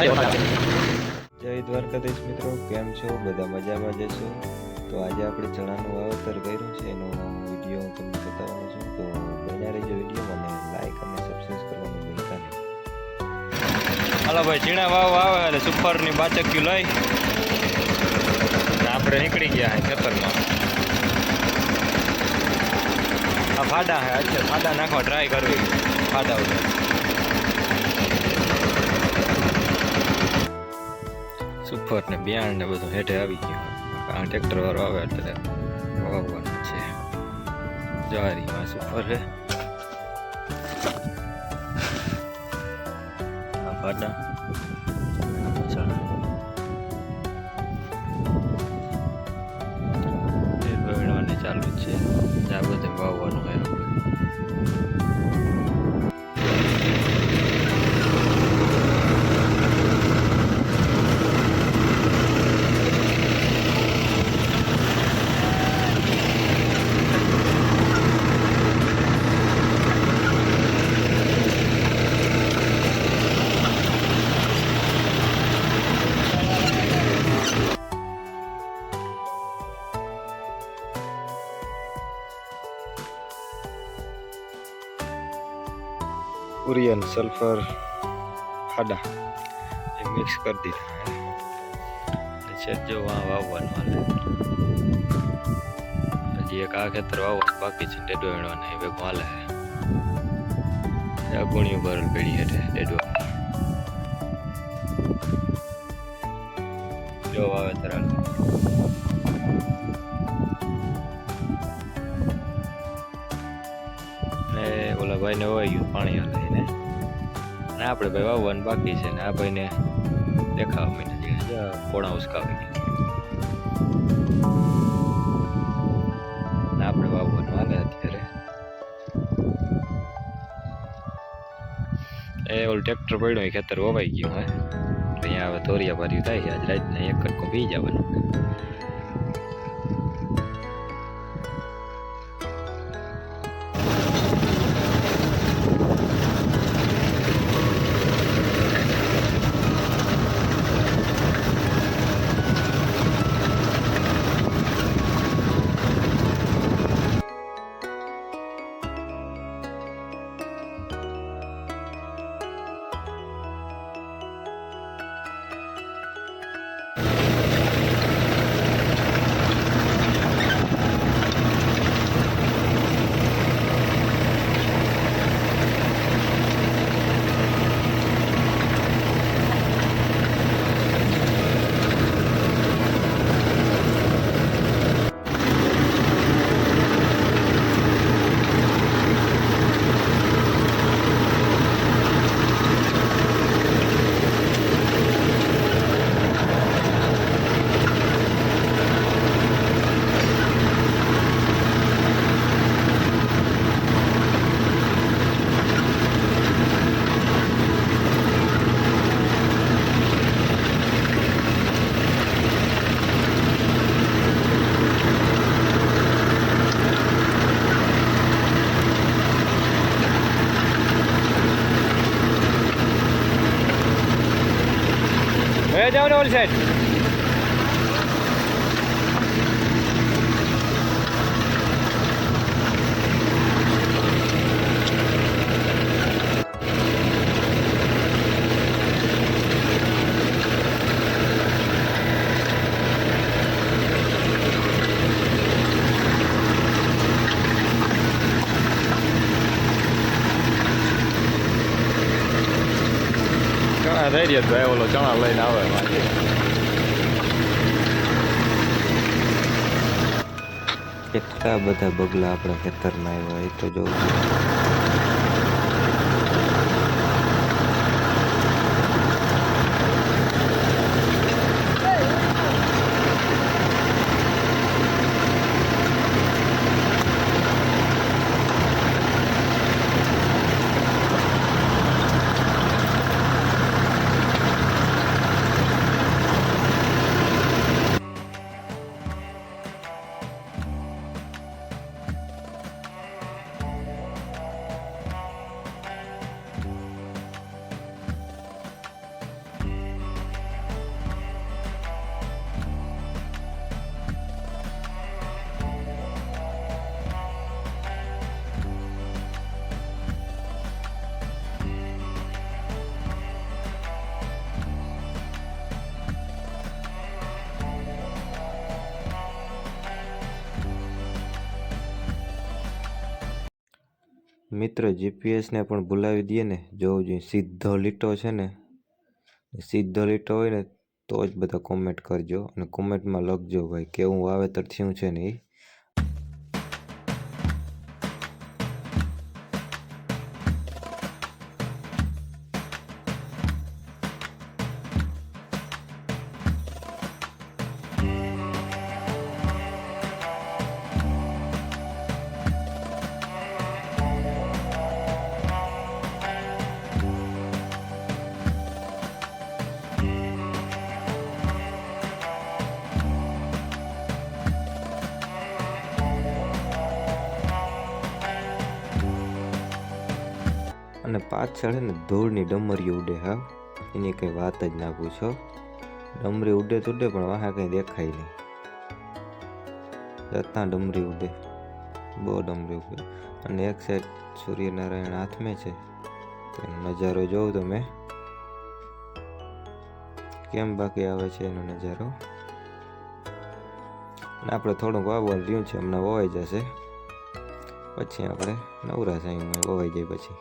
જય દ્વારકાધીશ મિત્રો, કેમ છો? બધા મજામાં જશો? તો આજે આપણે ચણાનું વાવેતર કર્યું છે એનો વિડીયો હું તમને બતાવવાનો છું. તો બન્યા રહેજો વિડીયો અને લાઈક અને સબસ્ક્રાઈબ કરવાનું ભૂલતા નહીં. હાલો ભાઈ, ચીણા વાવ આવે અને સુપરની બાચક્યું લઈ આપણે નીકળી ગયા ખેતરમાં. આ ફાડા હે, અત્યારે ફાડા નાખવા ટ્રાય કરવી. ફાડા ઉપર સુપર ને બિયાણ ને બધું હેઠે આવી ગયું. કારણ ટ્રેક્ટર વાળો આવે એટલે વાવવાનું છે. જ્વારીમાં સુપર છે. આ ફાડા વેણવાની ચાલુ છે. આ બધે વાવવાનું હોય આપણે. ઉરિયન સલ્ફર ખાડા એ મિક્સ કરી દીધા છે. જો વાવવાનું હાલે. હજી એક આ ખેતર વાવવાનું બાકી છે. ડેડો વેણવાના એ ભેગું હાલે. આ ગુણિયું ભરેલ પેઢી હેઠે ડેડો જો વાવેતર હાલે. ઓલા ભાઈ ને વાઈ ગયું પાણી હાલે ને આપણે ભાઈ વાવવાનું બાકી છે ને આ ભાઈ ને દેખાવા માંડ્યા પોણા ઉસકાવી ને આપણે વાવવાનું હાલે. અત્યારે એ ઓલું ટ્રેક્ટર પડ્યું ખેતર વવાઈ ગયું હે. અહીંયા હવે તોરિયા ભર્યું થાય. આજ રાતના એક કટકો પી જવાનું. જાઓ ને ઓલ સાઈડ. ચણા થઈ રહ્યા ભાઈ, ઓલો ચણા લઈને આવે. કેટલા બધા બગલા આપણા ખેતરમાં આવ્યા એ તો જોઉં. મિત્રો જીપીએસને પણ ભૂલાવી દઈએ ને, જોવું જોઈએ સીધો લીટો છે ને, સીધો લીટો હોય ને તો જ બધા કોમેન્ટ કરજો અને કોમેન્ટમાં લખજો ભાઈ કેવું વાવેતર થયું છે ને એ. અને પાછળ છે ને ધૂળની ડમરી ઉડે, હા એની કંઈ વાત જ ના પૂછો. ડમરી ઉડે તો ઉડે પણ વાહે કંઈ દેખાય નહીં. જતાં ડમરી ઉડે, બહુ ડમરી ઉડે. અને એક સાઈડ સૂર્યનારાયણ હાથમાં છે, એનો નજારો જોઉં તમે કેમ બાકી આવે છે એનો નજારો. અને આપણે થોડુંક વાવવાનું રહ્યું છે, હમણાં વવાઈ જશે પછી આપણે નવરા સાઈમાં વવાઈ જાય પછી.